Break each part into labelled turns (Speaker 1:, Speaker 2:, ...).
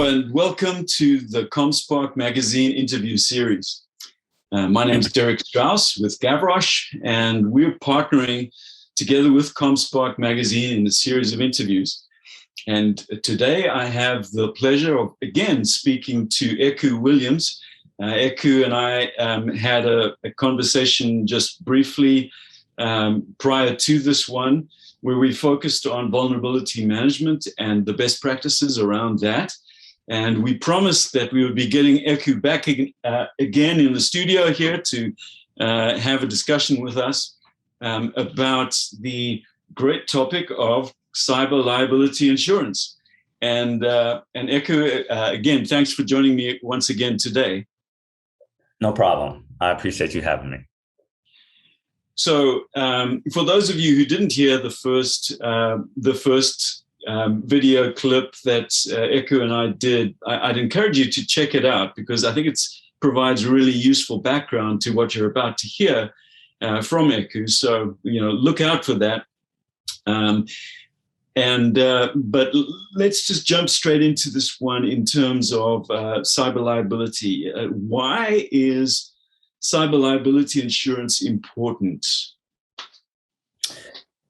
Speaker 1: Hello and welcome to the Comspark Magazine interview series. My name is Derek Strauss with Gavroche, and we're partnering together with Comspark Magazine in a series of interviews. And today I have the pleasure of, again, speaking to Eku Williams. Eku and I had a conversation just briefly prior to this one, where we focused on vulnerability management and the best practices around that. And we promised that we would be getting Eku back again in the studio here to have a discussion with us about the great topic of cyber liability insurance. And Eku, again, thanks for joining me once again today.
Speaker 2: No problem. I appreciate you having me.
Speaker 1: So for those of you who didn't hear the first video clip that Eku and I did, I'd encourage you to check it out because I think it provides really useful background to what you're about to hear from Eku. So, look out for that. But let's just jump straight into this one in terms of cyber liability. Why is cyber liability insurance important?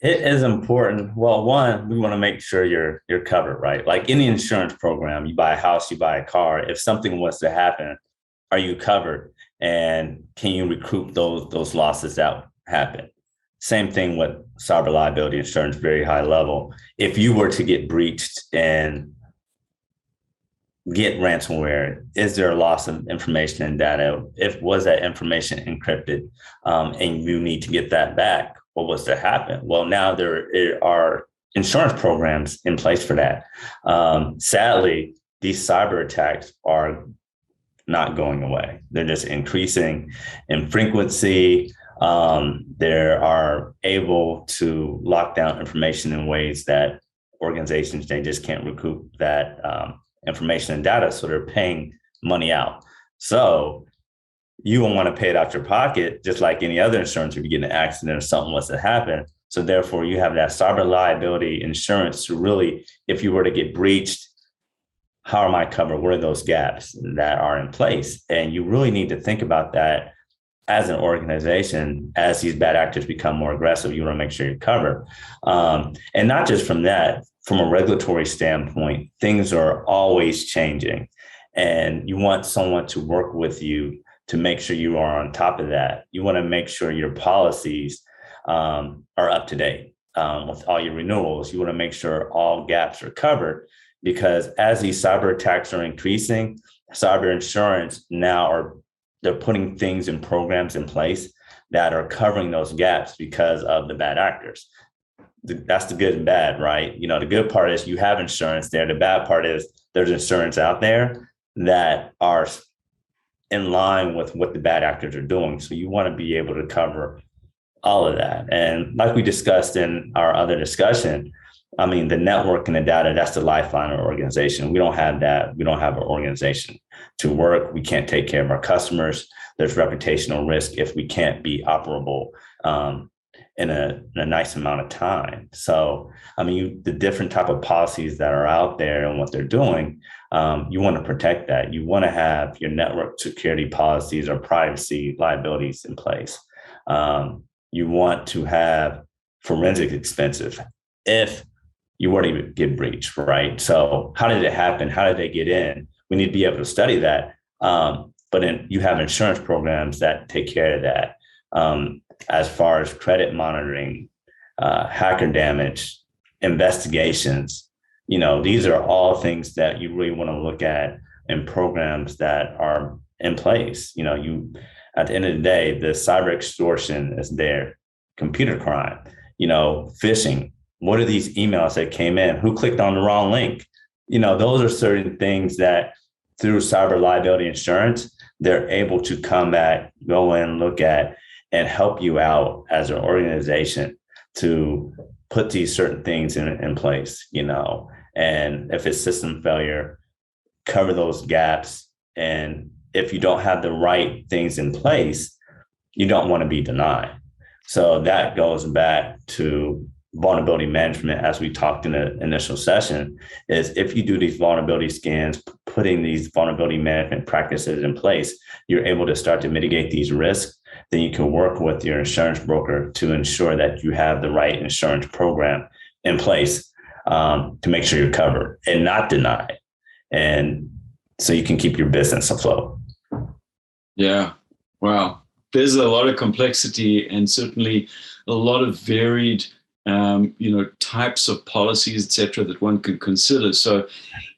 Speaker 2: It is important. Well, one, we want to make sure you're covered, right? Like any insurance program, you buy a house, you buy a car. If something was to happen, are you covered? And can you recoup those losses that happen? Same thing with cyber liability insurance, very high level. If you were to get breached and get ransomware, is there a loss of information and data? Was that information encrypted and you need to get that back? What was to happen? Well, now there are insurance programs in place for that. Sadly, these cyber attacks are not going away. They're just increasing in frequency. They are able to lock down information in ways that organizations, they just can't recoup that information and data. So they're paying money out. So you won't want to pay it out your pocket, just like any other insurance if you get in an accident or something was to happen. So therefore, you have that cyber liability insurance to really, if you were to get breached, how am I covered? What are those gaps that are in place? And you really need to think about that as an organization. As these bad actors become more aggressive, you want to make sure you're covered. And not just from that, from a regulatory standpoint, things are always changing. And you want someone to work with you to make sure you are on top of that. You want to make sure your policies are up to date with all your renewals. You want to make sure all gaps are covered, because as these cyber attacks are increasing, cyber insurance now they're putting things and programs in place that are covering those gaps because of the bad actors. That's the good and bad, right? The good part is you have insurance there. The bad part is there's insurance out there that are in line with what the bad actors are doing. So you want to be able to cover all of that. And like we discussed in our other discussion, the network and the data, that's the lifeline of our organization. We don't have that. We don't have an organization to work. We can't take care of our customers. There's reputational risk if we can't be operable in a nice amount of time. So, the different type of policies that are out there and what they're doing, you want to protect that. You want to have your network security policies or privacy liabilities in place. You want to have forensic expenses if you were to get breached, right? So how did it happen? How did they get in? We need to be able to study that. But then you have insurance programs that take care of that. As far as credit monitoring, hacker damage, investigations, these are all things that you really want to look at in programs that are in place. At the end of the day, the cyber extortion is there, computer crime, phishing. What are these emails that came in? Who clicked on the wrong link? Those are certain things that through cyber liability insurance, they're able to come back, go in, look at, and help you out as an organization to put these certain things in place, and if it's system failure, cover those gaps. And if you don't have the right things in place, you don't want to be denied. So that goes back to vulnerability management, as we talked in the initial session, is if you do these vulnerability scans, putting these vulnerability management practices in place, you're able to start to mitigate these risks. Then you can work with your insurance broker to ensure that you have the right insurance program in place to make sure you're covered and not denied. And so you can keep your business afloat.
Speaker 1: Yeah. Wow. There's a lot of complexity and certainly a lot of varied, types of policies, et cetera, that one could consider. So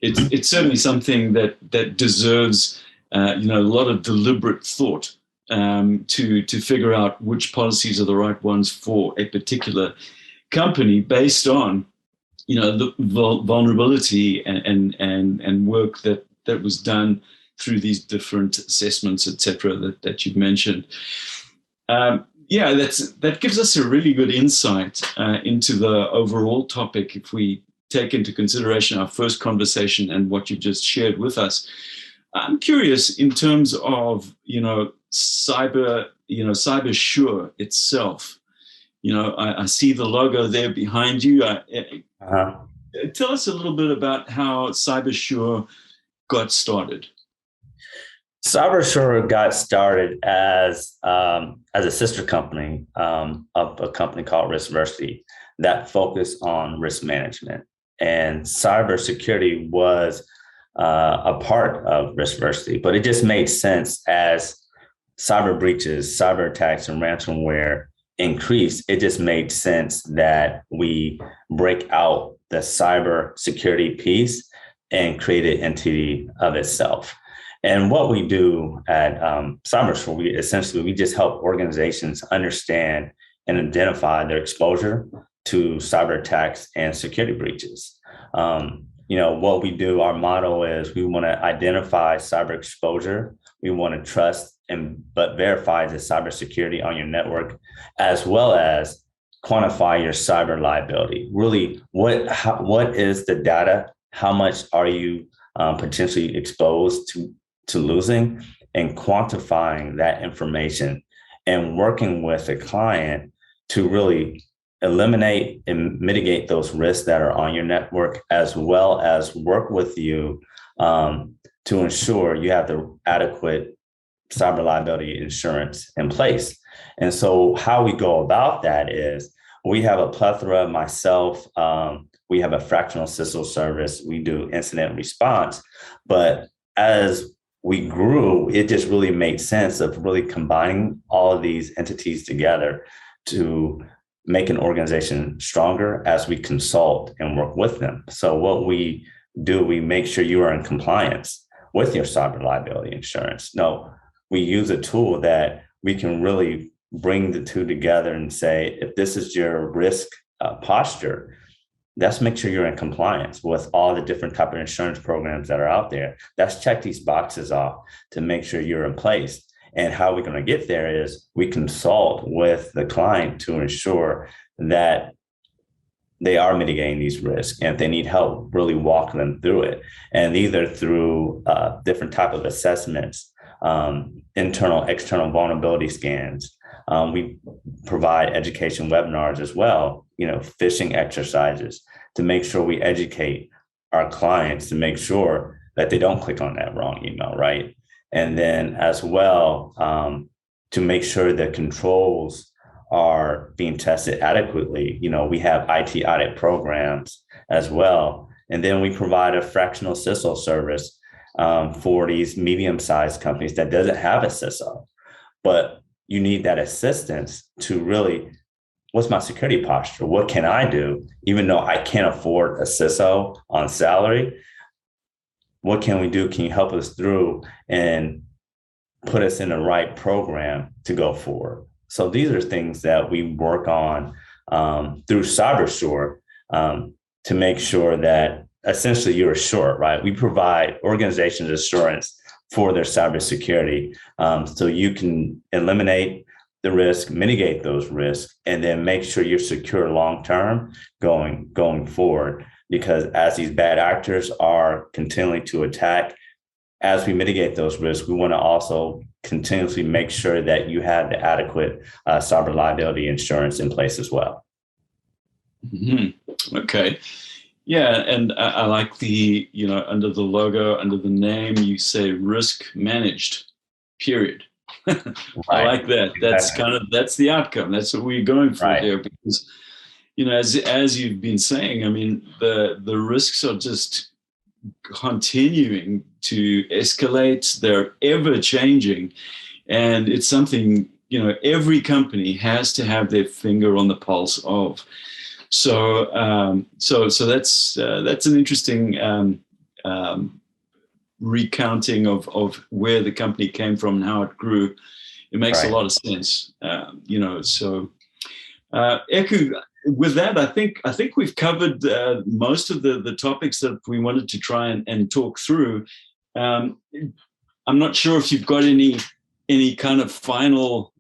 Speaker 1: it's certainly something that deserves, a lot of deliberate thought to figure out which policies are the right ones for a particular company based on, the vulnerability and work that was done through these different assessments, et cetera, that you've mentioned. That gives us a really good insight into the overall topic if we take into consideration our first conversation and what you've just shared with us. I'm curious in terms of, cyber sure itself. I see the logo there behind you. Tell us a little bit about how CyberSure got started.
Speaker 2: CyberSure got started as a sister company of a company called Riskversity that focused on risk management. And cybersecurity was a part of Riskversity, but it just made sense as cyber breaches, cyber attacks, and ransomware increased. It just made sense that we break out the cyber security piece and create an entity of itself. And what we do at CyberSure, we just help organizations understand and identify their exposure to cyber attacks and security breaches. What we do, our motto is we want to identify cyber exposure. We want to trust but verify the cybersecurity on your network, as well as quantify your cyber liability. Really, what is the data? How much are you potentially exposed to losing, and quantifying that information and working with a client to really eliminate and mitigate those risks that are on your network, as well as work with you to ensure you have the adequate cyber liability insurance in place. And so how we go about that is we have a plethora, myself, we have a fractional CISO service, we do incident response, but as we grew, it just really made sense of really combining all of these entities together to make an organization stronger as we consult and work with them. So what we do, we make sure you are in compliance with your cyber liability insurance. No, we use a tool that we can really bring the two together and say, if this is your risk posture, let's make sure you're in compliance with all the different type of insurance programs that are out there. Let's check these boxes off to make sure you're in place. And how we're going to get there is we consult with the client to ensure that they are mitigating these risks. And if they need help, really walk them through it. And either through different type of assessments, internal, external vulnerability scans. We provide education webinars as well, phishing exercises to make sure we educate our clients to make sure that they don't click on that wrong email, right? And then as well, to make sure that controls are being tested adequately. We have IT audit programs as well. And then we provide a fractional CISO service for these medium-sized companies that doesn't have a CISO, but you need that assistance to really, what's my security posture? What can I do? Even though I can't afford a CISO on salary, what can we do? Can you help us through and put us in the right program to go forward? So these are things that we work on through CyberSure to make sure that essentially you're assured, right? We provide organizations assurance for their cybersecurity so you can eliminate the risk, mitigate those risks, and then make sure you're secure long-term going forward. Because as these bad actors are continuing to attack, as we mitigate those risks, we want to also continuously make sure that you have the adequate cyber liability insurance in place as well.
Speaker 1: Okay. Yeah, and I like the, under the logo, under the name, you say risk managed, period. I
Speaker 2: Right.
Speaker 1: like that. That's the outcome. That's what we're going for
Speaker 2: Right.
Speaker 1: here because, as you've been saying, I mean, the risks are just continuing to escalate. They're ever changing. And it's something, every company has to have their finger on the pulse of. So that's an interesting recounting of where the company came from and how it grew. It makes a
Speaker 2: Right.
Speaker 1: lot of sense, So, Eku, with that, I think we've covered most of the topics that we wanted to try and talk through. I'm not sure if you've got any kind of final,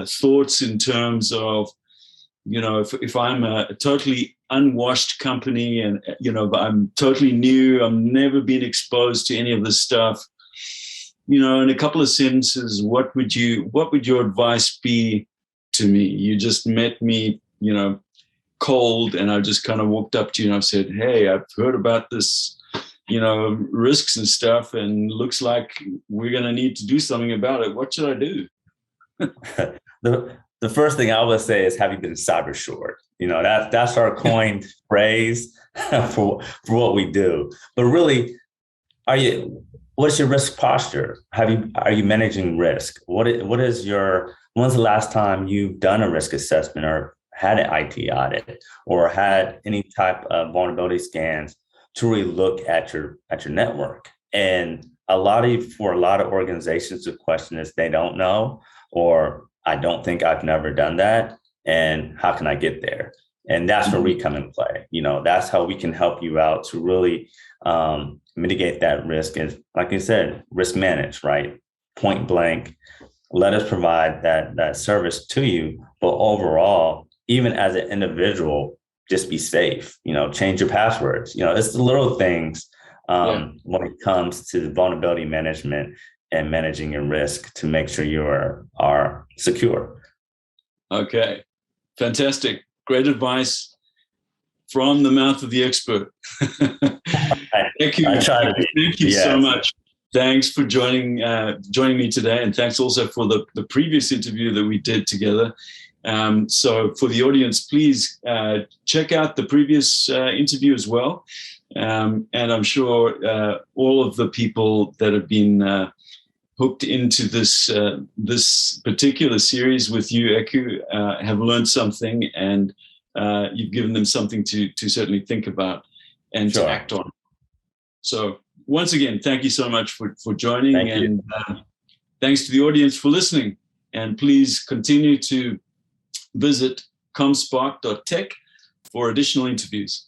Speaker 1: thoughts in terms of, if I'm a totally unwashed company and, I'm totally new, I've never been exposed to any of this stuff, in a couple of sentences, what would your advice be to me? You just met me, cold, and I just kind of walked up to you and I've said, hey, I've heard about this, risks and stuff, and looks like we're going to need to do something about it. What should I do?
Speaker 2: The first thing I would say is, have you been cyber assured? That's our coined phrase for what we do. But really, what's your risk posture? Are you managing risk? When's the last time you've done a risk assessment or had an IT audit or had any type of vulnerability scans to really look at your network? And for a lot of organizations, the question is they don't know, or I don't think I've never done that. And how can I get there? And that's where we come in play. That's how we can help you out to really mitigate that risk. And like I said, risk manage, right? Point blank, let us provide that service to you. But overall, even as an individual, just be safe, change your passwords. It's the little things when it comes to vulnerability management and managing your risk to make sure you are secure.
Speaker 1: Okay, fantastic. Great advice from the mouth of the expert. Thank you so much. Thanks for joining me today, and thanks also for the previous interview that we did together. So for the audience, please check out the previous interview as well. And I'm sure all of the people that have been hooked into this particular series with you, Eku, have learned something, and you've given them something to certainly think about and to act on. So once again, thank you so much for joining, and thanks to the audience for listening. And please continue to visit comspark.tech for additional interviews.